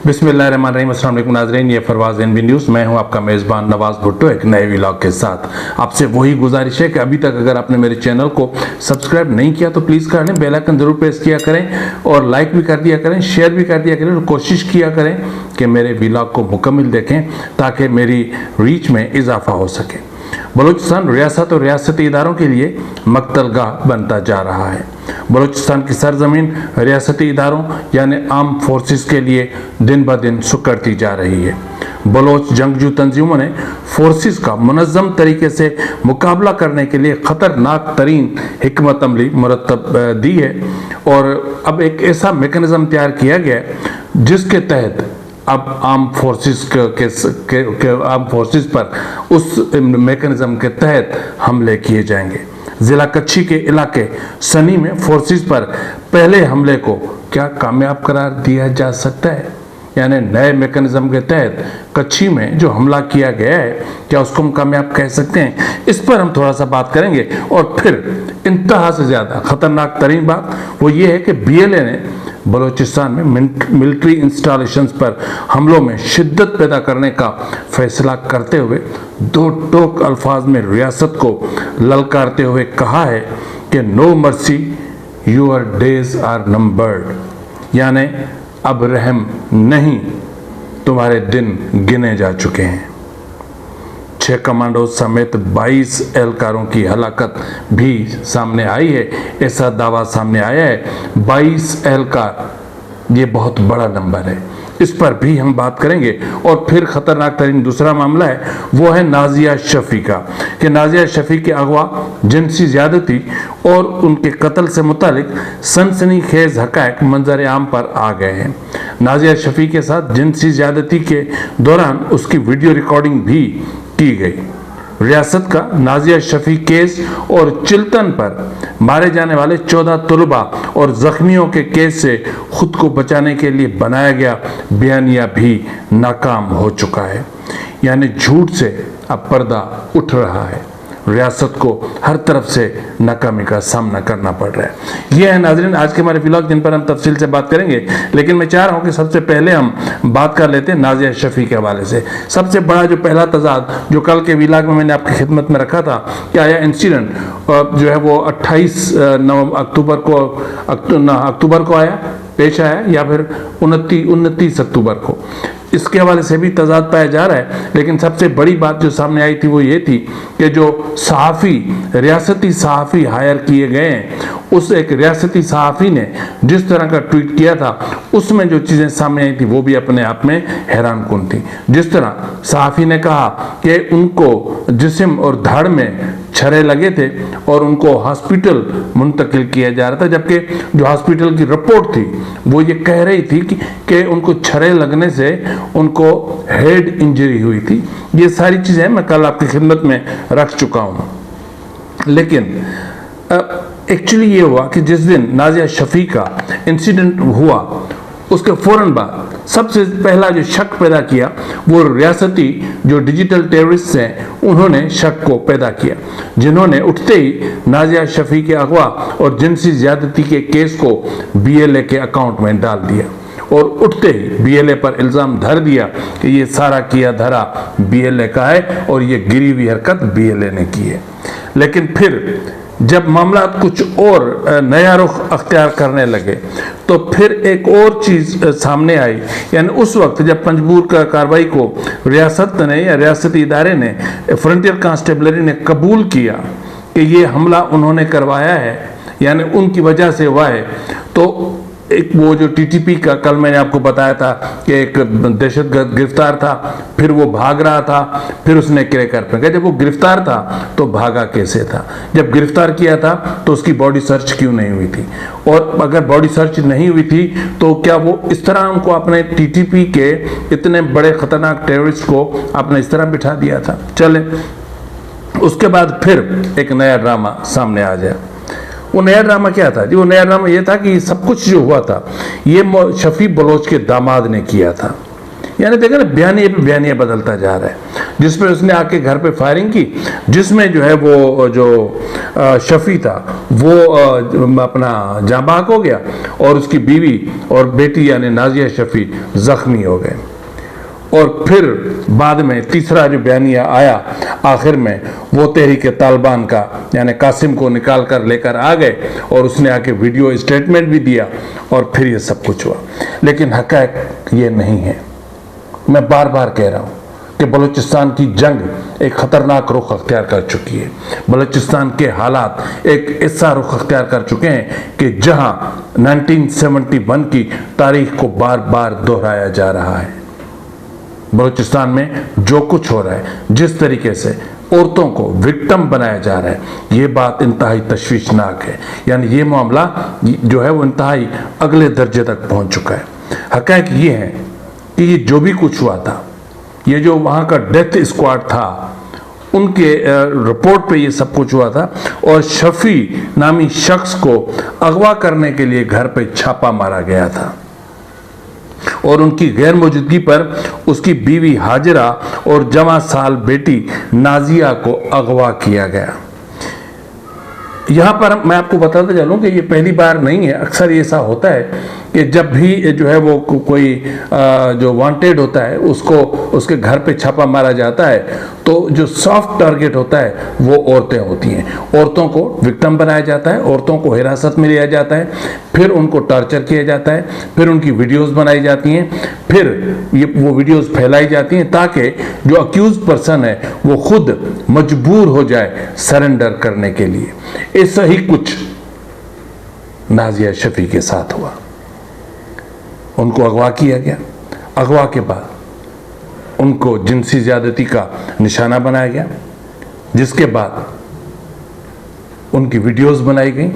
बिस्मिल्लाहिर्रहमानिर्रहीम। अस्सलाम वालेकुम नाज़रीन, ये फरवाज़ एनबी न्यूज़। मैं हूं आपका मेज़बान नवाज़ भुट्टो एक नए व्लॉग के साथ। आपसे वही गुजारिश है कि अभी तक अगर आपने मेरे चैनल को सब्सक्राइब नहीं किया तो प्लीज़ कर लें, बेल आइकन ज़रूर प्रेस किया करें और लाइक भी कर दिया करें, शेयर भी कर दिया करें और कोशिश किया करें कि मेरे व्लॉग को मुकम्मल देखें ताकि मेरी रीच में इजाफा हो सके। बलूचिस्तान रियासत और रियासती इदारों के लिए मकतलगाह बनता जा रहा है। बलूचिस्तान की सरजमीन रियासती इदारों यानी आर्म फोर्सेस के लिए दिन ब दिन सुकड़ती जा रही है। बलोच जंगजू तंजीमों ने फोर्सेस का मुनज़्ज़म तरीके से मुकाबला करने के लिए ख़तरनाक तरीन हिकमत अमली मुरतब दी है और अब एक ऐसा मेकनिज़म तैयार किया गया है जिसके तहत अब आर्म फोर्सेस आर्म फोर्सेस पर उस मेकनिज़म के तहत हमले किए जाएंगे। ज़िला कच्छी के इलाके सनी में फोर्सेस पर पहले हमले को क्या कामयाब करार दिया जा सकता है? यानी नए मेकनिज़म के तहत कच्छी में जो हमला किया गया है क्या उसको हम कामयाब कह सकते हैं? इस पर हम थोड़ा सा बात करेंगे। और फिर इंतहा से ज़्यादा ख़तरनाक तरीन बात वो ये है कि BLA ने बलूचिस्तान में मिलिट्री इंस्टॉलेशंस पर हमलों में शिद्दत पैदा करने का फैसला करते हुए दो टोक अल्फाज में रियासत को ललकारते हुए कहा है कि no mercy, your days are numbered, यानी अब रहम नहीं, तुम्हारे दिन गिने जा चुके हैं। 6 कमांडो समेत 22 एहलकारों की हलाकत भी सामने आई है। ऐसा दावा सामने आया है 22 एहलकार, ये बहुत बड़ा नंबर है, इस पर भी हम बात करेंगे। और फिर ख़तरनाक तरीन दूसरा मामला है वो है नाजिया शफ़ी का, कि नाजिया शफ़ी के अगवा, जिनसी ज़्यादती और उनके कत्ल से मुतालिक सनसनीखेज हक़ाइक़ मंजर आम पर आ गए हैं। नाजिया शफ़ी के साथ जिनसी ज़्यादती के दौरान उसकी वीडियो रिकॉर्डिंग भी की गई। रियासत का नाजिया शफ़ी केस और चिल्तन पर मारे जाने वाले 14 तलबा और जख्मियों के केस से खुद को बचाने के लिए बनाया गया बयानिया भी नाकाम हो चुका है। यानी झूठ से अब पर्दा उठ रहा है, रियासत को हर तरफ से नाकामी का सामना करना पड़ रहा है। ये है नाज़रीन आज के हमारे व्लॉग, जिन पर हम तफसील से बात करेंगे। लेकिन मैं चाह रहा हूँ कि सबसे पहले हम बात कर लेते हैं नाजिया शफ़ी के हवाले से। सबसे बड़ा जो पहला तजाद जो कल के व्लॉग में मैंने आपकी खिदमत में रखा था कि आया इंसिडेंट जो है वो 28 अक्टूबर को आया, पेश आया, या फिर 29 अक्टूबर को, इसके हवाले से भी तजाद पाया जा रहा है। लेकिन सबसे बड़ी बात जो सामने आई थी वो ये थी कि जो सहाफ़ी, रियासती सहाफ़ी हायर किए गए हैं, उस एक रियासती सहाफ़ी ने जिस तरह का ट्वीट किया था उसमें जो चीज़ें सामने आई थी वो भी अपने आप में हैरान कुन थी। जिस तरह सहाफ़ी ने कहा कि उनको जिस्म और धड़ में छर्रे लगे थे और उनको हॉस्पिटल मुंतकिल किया जा रहा था, जबकि जो हॉस्पिटल की रिपोर्ट थी वो ये कह रही थी कि उनको छर्रे लगने से उनको हेड इंजरी हुई थी। ये सारी चीज़ें मैं कल आपकी खिदमत में रख चुका हूँ। लेकिन एक्चुअली ये हुआ कि जिस दिन नाजिया शफ़ी का इंसिडेंट हुआ उसके फ़ौरन बाद सबसे पहला जो शक पैदा किया वो रियासती जो डिजिटल टेररिस्ट हैं उन्होंने शक को पैदा किया, जिन्होंने उठते ही नाजिया शफ़ी के अगवा और जिनसी ज़्यादती के केस को BLA के अकाउंट में डाल दिया और उठते ही BLA पर इल्ज़ाम धर दिया कि ये सारा किया धरा BLA का है और ये गिरी हुई हरकत BLA ने की है। लेकिन फिर जब मामला कुछ और नया रुख अख्तियार करने लगे तो फिर एक और चीज़ सामने आई। यानी उस वक्त जब पंजबूर का कार्रवाई को रियासत ने या रियासती इदारे ने, फ्रंटियर कांस्टेबलरी ने कबूल किया कि ये हमला उन्होंने करवाया है, यानी उनकी वजह से हुआ है, तो एक वो जो TTP का कल मैंने आपको बताया था कि एक दहशतगर्द गिरफ्तार था, फिर वो भाग रहा था, फिर उसने क्रैकर फेंका। जब वो गिरफ्तार था तो भागा कैसे था? जब गिरफ्तार किया था तो उसकी बॉडी सर्च क्यों नहीं हुई थी? और अगर बॉडी सर्च नहीं हुई थी तो क्या वो इस तरह उनको अपने TTP के इतने बड़े ख़तरनाक टेररिस्ट को आपने इस तरह बिठा दिया था? चले, उसके बाद फिर एक नया ड्रामा सामने आ जाए। वो नया ड्रामा क्या था जी? वो नया ड्रामा ये था कि सब कुछ जो हुआ था ये शफ़ी बलोच के दामाद ने किया था। यानी देखा ना, बयानिए पे बयानिया बदलता जा रहा है। जिसमें उसने आके घर पे फायरिंग की, जिसमें जो है वो जो शफी था वो अपना जाँ बहक हो गया और उसकी बीवी और बेटी यानी नाजिया शफी जख्मी हो गए। और फिर बाद में तीसरा जो बयानिया आया आखिर में, वो तहरीक तालिबान का यानी कासिम को निकाल कर लेकर आ गए और उसने आके वीडियो स्टेटमेंट भी दिया और फिर ये सब कुछ हुआ। लेकिन हक़ाइक़ ये नहीं है। मैं बार बार कह रहा हूँ कि बलूचिस्तान की जंग एक ख़तरनाक रुख अख्तियार कर चुकी है। बलूचिस्तान के हालात एक ऐसा रुख अख्तियार कर चुके हैं कि जहाँ 1971 की तारीख को बार बार दोहराया जा रहा है। बलूचिस्तान में जो कुछ हो रहा है, जिस तरीके से औरतों को विक्टिम बनाया जा रहा है, ये बात इंतहाई तशवीशनाक है। यानी ये मामला जो है वो इंतहाई अगले दर्जे तक पहुंच चुका है। हक़ाइक़ ये है कि ये जो भी कुछ हुआ था, ये जो वहाँ का डेथ स्क्वाड था, उनके रिपोर्ट पे ये सब कुछ हुआ था और शफी नामी शख्स को अगवा करने के लिए घर पे छापा मारा गया था और उनकी गैर मौजूदगी पर उसकी बीवी हाजिरा और जमा साल बेटी नाजिया को अगवा किया गया। यहाँ पर मैं आपको बताते चलूँ कि ये पहली बार नहीं है। अक्सर ऐसा होता है कि जब भी जो है वो कोई जो वांटेड होता है उसको उसके घर पे छापा मारा जाता है, तो जो सॉफ्ट टारगेट होता है वो औरतें होती हैं। औरतों को विक्टिम बनाया जाता है, औरतों को हिरासत में लिया जाता है, फिर उनको टॉर्चर किया जाता है, फिर उनकी वीडियोस बनाई जाती हैं, फिर ये वो वीडियोस फैलाई जाती हैं ताकि जो अक्यूज पर्सन है वो खुद मजबूर हो जाए सरेंडर करने के लिए। ऐसा ही कुछ नाजिया शफी के साथ हुआ। उनको अगवा किया गया। अगवा के बाद उनको जिनसी ज्यादती का निशाना बनाया गया, जिसके बाद उनकी वीडियोस बनाई गई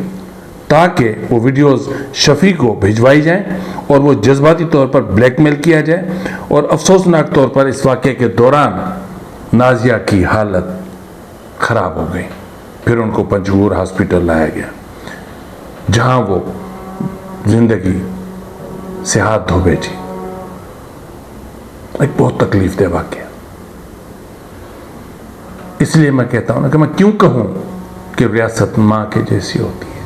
ताकि वो वीडियोस शफी को भिजवाई जाए और वो जज्बाती तौर पर ब्लैकमेल किया जाए। और अफसोसनाक तौर पर इस वाक़े के दौरान नाजिया की हालत खराब हो गई। फिर उनको पंजगूर हॉस्पिटल लाया गया, जहां वो जिंदगी से हाथ धो बैठी। एक बहुत तकलीफ दे वाक़या। इसलिए मैं कहता हूं ना कि मैं क्यों कहूं कि रियासत मां के जैसी होती है।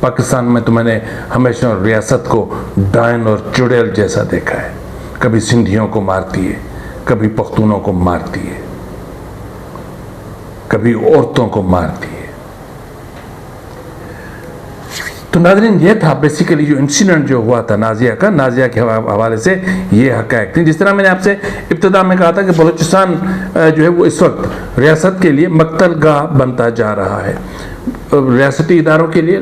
पाकिस्तान में तो मैंने हमेशा रियासत को डायन और चुड़ैल जैसा देखा है। कभी सिंधियों को मारती है, कभी पख्तूनों को मारती है, कभी औरतों को मारती है। तो नाज़रीन, ये था बेसिकली जो इंसिडेंट जो हुआ था नाजिया का, नाजिया के हवाले से ये हक़ाइक़ थी। जिस तरह मैंने आपसे इब्तिदा में कहा था कि बलूचिस्तान जो है वो इस वक्त रियासत के लिए मकतलगाह बनता जा रहा है। रियासती इदारों के लिए,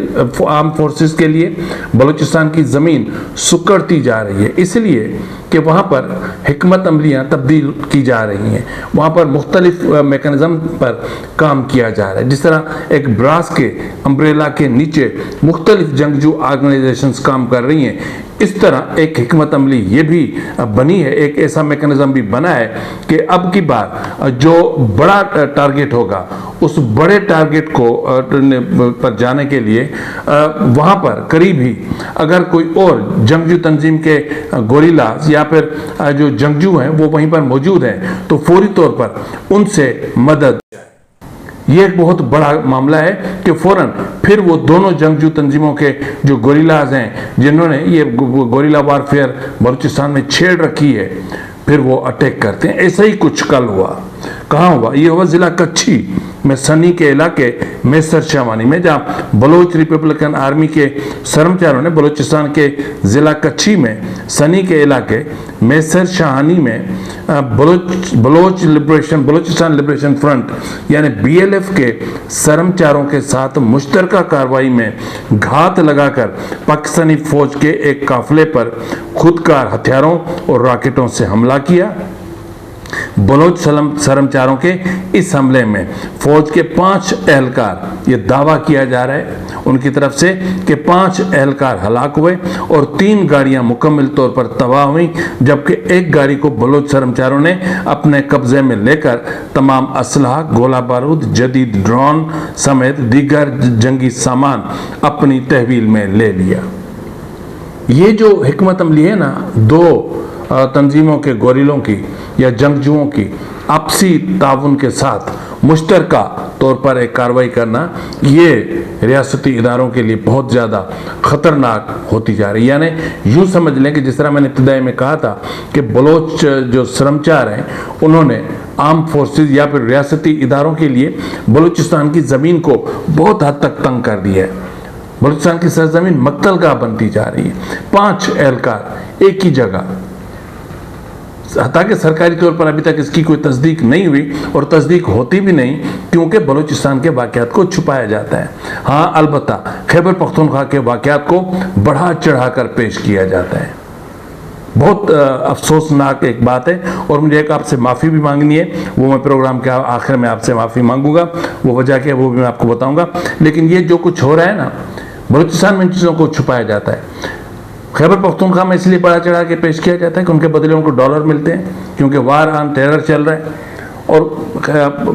आर्म फोर्सेस के लिए बलूचिस्तान की ज़मीन सुकड़ती जा रही है, इसलिए कि वहाँ पर हिकमत अमलियाँ तब्दील की जा रही हैं। वहाँ पर मुख्तलिफ मेकनिज़म पर काम किया जा रहा है। जिस तरह एक ब्रास के अम्ब्रेला के नीचे मुख्तलिफ जंगजू ऑर्गेनाइजेशंस काम कर रही हैं, इस तरह एक हिकमत अमली ये भी बनी है, एक ऐसा मेकनिज़म भी बना है कि अब की बार जो बड़ा टारगेट होगा उस बड़े टारगेट को पर जाने के लिए वहाँ पर करीब ही अगर कोई और जंगजू तंजीम के गोरिल्लास या फिर जो जंगजू हैं वो वहीं पर मौजूद हैं तो फौरी तौर पर उनसे मदद। ये एक बहुत बड़ा मामला है कि फौरन फिर वो दोनों जंगजू तंजीमों के जो गोरिल्लाज हैं जिन्होंने ये गोरिल्ला वारफेयर बलूचिस्तान में छेड़ रखी है, फिर वो अटैक करते हैं। ऐसा ही कुछ कल हुआ। कहाँ हुआ? ये हुआ ज़िला कच्छी में सनी के इलाके मैसर शाहवानी में, जहाँ बलोच रिपब्लिकन आर्मी के कर्मचारियों ने बलूचिस्तान के ज़िला कच्छी में सनी के इलाके मैसर शाहानी में बलूचिस्तान लिबरेशन फ्रंट यानी BLF के कर्मचारियों के साथ मुश्तरका कार्रवाई में घात लगाकर पाकिस्तानी फौज के एक काफिले पर खुदकार हथियारों और रॉकेटों से हमला किया। बलोच कर्मचारियों के इस हमले में फौज के 5 एहलकार, ये दावा किया जा रहा है उनकी तरफ से कि 5 एहलकार हलाक हुए और 3 गाड़ियां मुकम्मल तौर पर तबाह हुई, जबकि एक गाड़ी को बलोच कर्मचारियों ने अपने कब्जे में लेकर तमाम असलहा, गोला बारूद, जदीद ड्रोन समेत दीगर जंगी सामान अपनी तहवील में ले लिया। ये जो हिकमत अमली है ना, 2 तंजीमों के गोरिल्लों की या जंगजुओं की आपसी ताउन के साथ मुश्तरका तौर पर एक कार्रवाई करना, ये रियासती इदारों के लिए बहुत ज़्यादा ख़तरनाक होती जा रही है। यानी यूँ समझ लें कि जिस तरह मैंने इब्तिदाई में कहा था कि बलोच जो शर्मचार हैं उन्होंने आर्म फोर्सेस या फिर रियासती इदारों के लिए बलूचिस्तान की ज़मीन को बहुत हद तक तंग कर दिया है। बलूचिस्तान की सरजमीन मक्तलगाह बनती जा रही है। 5 एहलकार एक ही जगह, हालांकि सरकारी तौर पर अभी तक इसकी कोई तस्दीक नहीं हुई और तस्दीक होती भी नहीं, क्योंकि बलूचिस्तान के वाक़यात को छुपाया जाता है। हाँ, अलबत्ता खैबर पख्तूनख्वा के वाक़यात को बढ़ा चढ़ा कर पेश किया जाता है। बहुत अफसोसनाक एक बात है और मुझे एक आपसे माफ़ी भी मांगनी है, वो मैं प्रोग्राम के आखिर में आपसे माफ़ी मांगूंगा। वो वजह क्या है वो भी मैं आपको बताऊंगा। लेकिन ये जो कुछ हो रहा है ना, बलूचिस्तान में इन चीज़ों को छुपाया जाता है। खैबर पख्तूनख्वा में इसलिए बढ़ा चढ़ा के पेश किया जाता है कि उनके बदले उनको डॉलर मिलते हैं, क्योंकि वार ऑन टेरर चल रहा है। और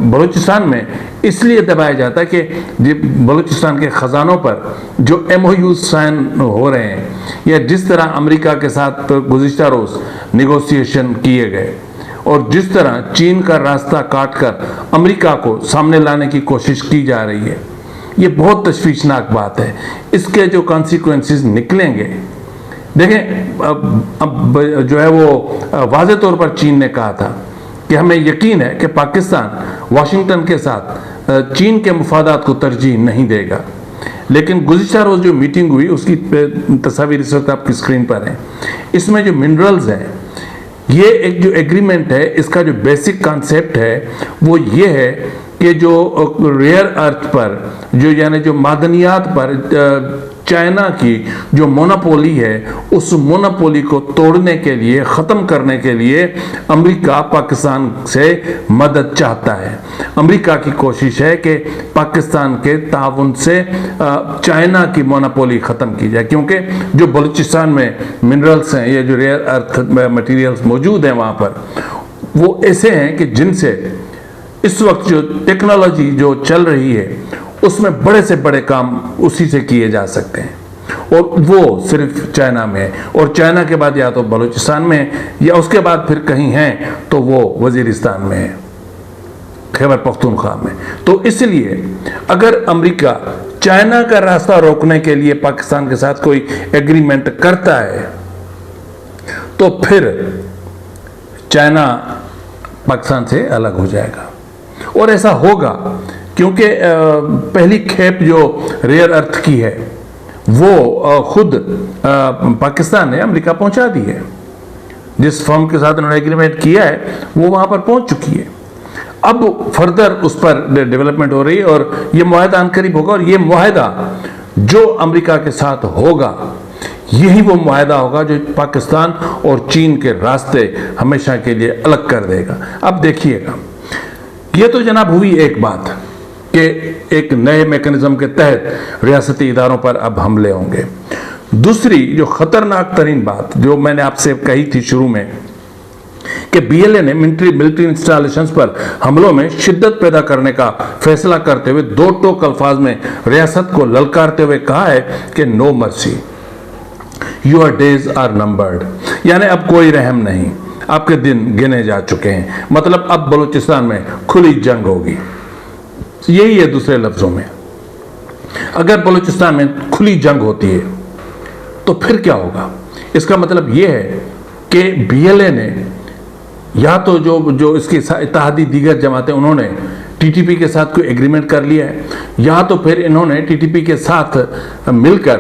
बलूचिस्तान में इसलिए दबाया जाता है कि बलूचिस्तान के ख़जानों पर जो MOU साइन हो रहे हैं या जिस तरह अमेरिका के साथ गुज़िश्ता रोज़ निगोसिएशन किए गए और जिस तरह चीन का रास्ता काट कर अमेरिका को सामने लाने की कोशिश की जा रही है, ये बहुत तशवीशनाक बात है। इसके जो कॉन्सिक्वेंसेस निकलेंगे, देखें, अब जो है वो वाज़े तौर पर चीन ने कहा था कि हमें यकीन है कि पाकिस्तान वाशिंगटन के साथ चीन के मुफादात को तरजीह नहीं देगा। लेकिन गुज़िश्ता रोज़ जो मीटिंग हुई उसकी तस्वीर इस वक्त आपकी स्क्रीन पर है। इसमें जो मिनरल्स हैं, ये एक जो एग्रीमेंट है, इसका जो बेसिक कॉन्सेप्ट है वो ये है कि जो रेयर अर्थ पर जो यानी जो मादनियात पर चाइना की जो मोनोपोली है, उस मोनोपोली को तोड़ने के लिए, ख़त्म करने के लिए अमेरिका पाकिस्तान से मदद चाहता है। अमेरिका की कोशिश है कि पाकिस्तान के ताउन से चाइना की मोनोपोली ख़त्म की जाए, क्योंकि जो बलूचिस्तान में मिनरल्स हैं, ये जो रेयर अर्थ मटेरियल्स मौजूद हैं वहाँ पर, वो ऐसे हैं कि जिनसे इस वक्त जो टेक्नोलॉजी जो चल रही है उसमें बड़े से बड़े काम उसी से किए जा सकते हैं, और वो सिर्फ चाइना में है। और चाइना के बाद या तो बलूचिस्तान में है या उसके बाद फिर कहीं हैं तो वो वजीरिस्तान में है, खैबर पख्तूनख्वा में। तो इसलिए अगर अमेरिका चाइना का रास्ता रोकने के लिए पाकिस्तान के साथ कोई एग्रीमेंट करता है तो फिर चाइना पाकिस्तान से अलग हो जाएगा। और ऐसा होगा क्योंकि पहली खेप जो रेयर अर्थ की है वो खुद पाकिस्तान ने अमेरिका पहुंचा दी है। जिस फर्म के साथ उन्होंने एग्रीमेंट किया है वो वहां पर पहुंच चुकी है। अब फर्दर उस पर डेवलपमेंट हो रही है और ये मुआहदा अनकरीब होगा, और ये मुआहदा जो अमेरिका के साथ होगा यही वो मुआहदा होगा जो पाकिस्तान और चीन के रास्ते हमेशा के लिए अलग कर देगा। अब देखिएगा, ये तो जनाब हुई एक बात कि एक नए मैकेनिज्म के तहत रियासती इदारों पर अब हमले होंगे। दूसरी जो खतरनाक तरीन बात जो मैंने आपसे कही थी शुरू में कि BLA ने मिलिट्री इंस्टॉलेशंस पर हमलों में शिद्दत पैदा करने का फैसला करते हुए दो टोक अल्फाज में रियासत को ललकारते हुए कहा है कि no mercy, your days are numbered, यानी अब कोई रहम नहीं, आपके दिन गिने जा चुके हैं। मतलब अब बलूचिस्तान में खुली जंग होगी। यही है दूसरे लफ्जों में, अगर बलूचिस्तान में खुली जंग होती है तो फिर क्या होगा? इसका मतलब यह है कि BLA ने या तो जो इसके इत्तेहादी दीगर जमातें उन्होंने TTP के साथ कोई एग्रीमेंट कर लिया है, या तो फिर इन्होंने TTP के साथ मिलकर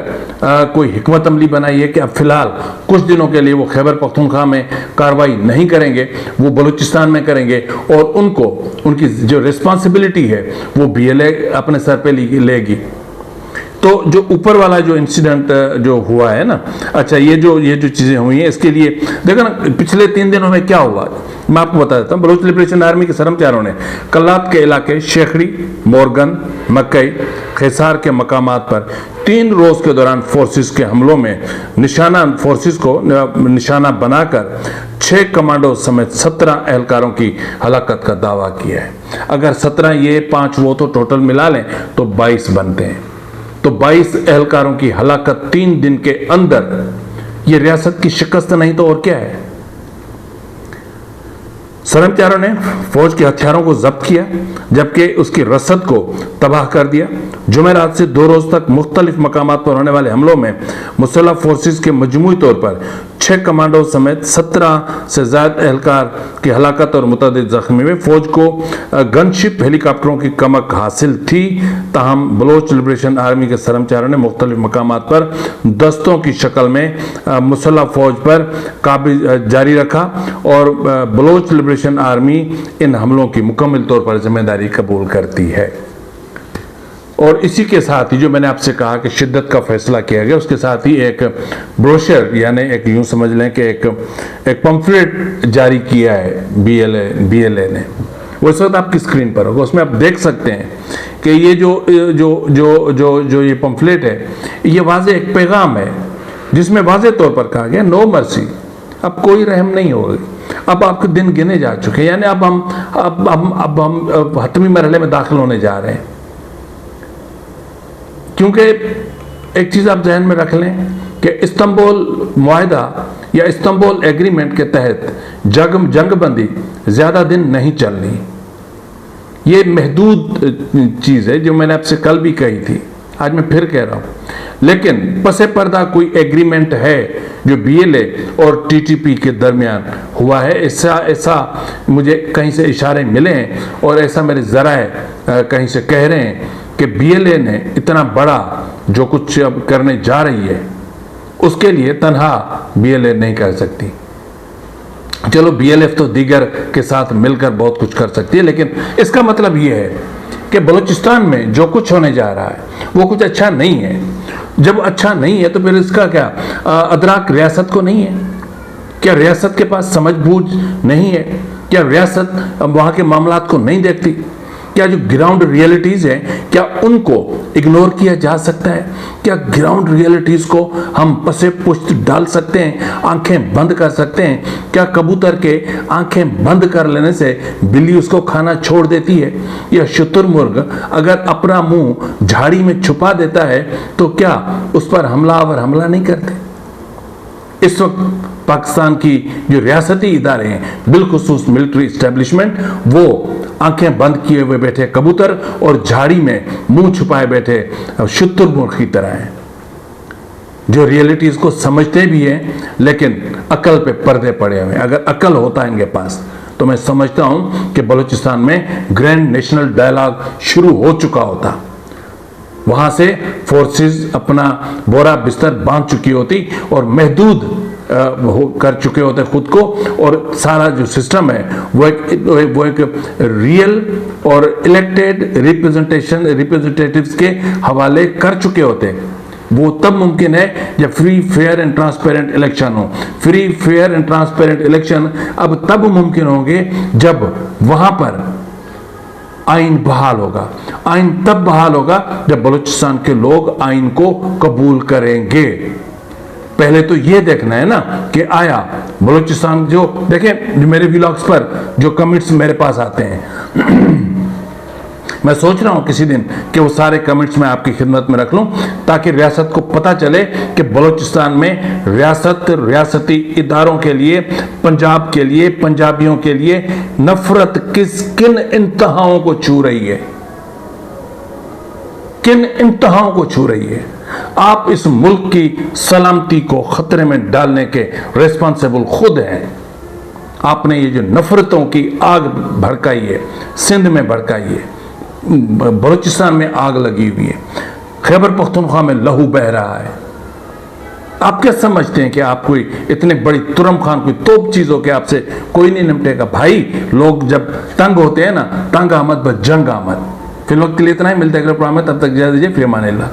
कोई हिकमत अमली बनाई है कि अब फिलहाल कुछ दिनों के लिए वो खैबर पख्तूनख्वा में कार्रवाई नहीं करेंगे, वो बलूचिस्तान में करेंगे, और उनकी जो रिस्पॉन्सिबिलिटी है वो BLA अपने सर पे लेगी। तो जो ऊपर वाला जो इंसिडेंट जो हुआ है ना, अच्छा ये जो चीज़ें हुई हैं इसके लिए देखो ना, पिछले 3 दिनों में क्या हुआ मैं आपको बता देता हूँ। बलूच लिबरेशन आर्मी के सरमचारों ने कल्लात के इलाके शेखड़ी, मोरगन, मकई, खैसार के मकामात पर 3 रोज़ के दौरान फोर्सेस के हमलों में फोर्सेस को निशाना बनाकर 6 कमांडो समेत 17 एहलकारों की हलाकत का दावा किया है। अगर 17 ये 5 वो तो टोटल मिला लें तो 22 बनते हैं। तो 22 एहलकारों की हलाकत 3 दिन के अंदर, ये रियासत की शिकस्त नहीं तो और क्या है? शर्मचारों ने फौज के हथियारों को जब्त किया जबकि उसकी रसद को तबाह कर दिया। जुमेरात से 2 रोज तक मुख्तलिफ मकामात पर होने वाले हमलों में मुसल्लह फोर्सेस के मजमूई तौर पर 6 कमांडो समेत 17 से ज्यादा एहलकार की हलाकत और मुतअद्दिद जख्मी हुए। फौज को गनशिप हेलीकॉप्टरों की कमक हासिल थी, ताहम बलोच लिबरेशन आर्मी के शर्मचारों ने मुख्तलिफ मकामात पर दस्तों की शक्ल में मुसल्लह फौज पर काबिज जारी रखा और बलोच लिबरेशन आर्मी इन हमलों की मुकम्मल तौर पर जिम्मेदारी कबूल करती है। और इसी के साथ ही जो मैंने आपसे कहा कि शिद्दत का फैसला किया गया, उसके साथ ही एक ब्रोशर यानी एक यूं समझ लें कि एक पंफलेट जारी किया है बीएलए ने। वो इस वक्त आपकी स्क्रीन पर होगा, उसमें आप देख सकते हैं कि ये जो ये पंफलेट है, ये वाज़े एक पैगाम है जिसमें वाज़े तौर पर कहा गया नो मर्सी, अब कोई रहम नहीं होगी, अब आपके दिन गिने जा चुके हैं, यानी अब हम हतमी मरहले में दाखिल होने जा रहे हैं। क्योंकि एक चीज़ आप जहन में रख लें कि इस्तांबुल मुआहदा या इस्तांबुल एग्रीमेंट के तहत जंगबंदी ज़्यादा दिन नहीं चलनी। ये महदूद चीज़ है जो मैंने आपसे कल भी कही थी, आज मैं फिर कह रहा हूँ। लेकिन पसे पर्दा कोई एग्रीमेंट है जो बीएलए और टीटीपी के दरमियान हुआ है, ऐसा मुझे कहीं से इशारे मिले हैं और ऐसा मेरे ज़राए कहीं से कह रहे हैं कि बीएलए ने इतना बड़ा जो कुछ अब करने जा रही है उसके लिए तन्हा बीएलए नहीं कर सकती। चलो बीएलएफ तो दीगर के साथ मिलकर बहुत कुछ कर सकती है, लेकिन इसका मतलब ये है कि बलूचिस्तान में जो कुछ होने जा रहा है वो कुछ अच्छा नहीं है। जब अच्छा नहीं है तो फिर इसका क्या अदराक रियासत को नहीं है? क्या रियासत के पास समझ बूझ नहीं है? क्या रियासत वहाँ के मामलात को नहीं देखती? क्या जो ग्राउंड रियलिटीज़ हैं क्या उनको इग्नोर किया जा सकता है? क्या ग्राउंड रियलिटीज़ को हम पसे पुश्त डाल सकते हैं, आंखें बंद कर सकते हैं? क्या कबूतर के आंखें बंद कर लेने से बिल्ली उसको खाना छोड़ देती है? या शुतुरमुर्ग अगर अपना मुंह झाड़ी में छुपा देता है तो क्या उस पर हमलावर हमला नहीं करते? इस वक्त पाकिस्तान की जो रियासती इदारे हैं, बिलखुसूस मिलिट्री इस्टेब्लिशमेंट, वो आंखें बंद किए हुए बैठे कबूतर और झाड़ी में मुंह छुपाए बैठे शुतुरमुर्ग की तरह हैं, जो रियलिटीज को समझते भी हैं लेकिन अकल पे पर्दे पड़े हुए हैं। अगर अकल होता इनके पास तो मैं समझता हूं कि बलूचिस्तान में ग्रैंड नेशनल डायलॉग शुरू हो चुका होता। वहां से फोर्सेस अपना बोरा बिस्तर बांध चुकी होती और महदूद कर चुके होते खुद को, और सारा जो सिस्टम है वो एक रियल और इलेक्टेड रिप्रेजेंटेटिव्स के हवाले कर चुके होते। वो तब मुमकिन है जब free fair and transparent election हो। Free fair and transparent election अब तब मुमकिन होंगे जब वहां पर आइन बहाल होगा। आइन तब बहाल होगा जब बलूचिस्तान के लोग आइन को कबूल करेंगे। पहले तो ये देखना है ना कि आया बलूचिस्तान, जो देखें मेरे व्लॉग्स पर जो कमेंट्स मेरे पास आते हैं मैं सोच रहा हूं किसी दिन कि वो सारे कमेंट्स मैं आपकी खिदमत में रख लूं ताकि रियासत को पता चले कि बलूचिस्तान में रियासती इदारों के लिए, पंजाब के लिए, पंजाबियों के लिए नफरत किन इंतहाओं को छू रही है, किन इंतहाओं को छू रही है। आप इस मुल्क की सलामती को खतरे में डालने के रिस्पॉन्सिबल खुद हैं। आपने ये जो नफरतों की आग भड़काई है, सिंध में भड़काई है, बलूचिस्तान में आग लगी हुई है, खैबर पख्तूनख्वा में लहू बह रहा है। आप क्या समझते हैं कि आप कोई इतने बड़ी तुरम खान, कोई तोप चीज हो कि आपसे कोई नहीं निपटेगा? भाई लोग जब तंग होते हैं ना, तंग आमद बस जंग आमद। फिर लोग के लिए इतना ही मिलता है, तब तक इजाजत दीजिए, फिर अमान अल्लाह।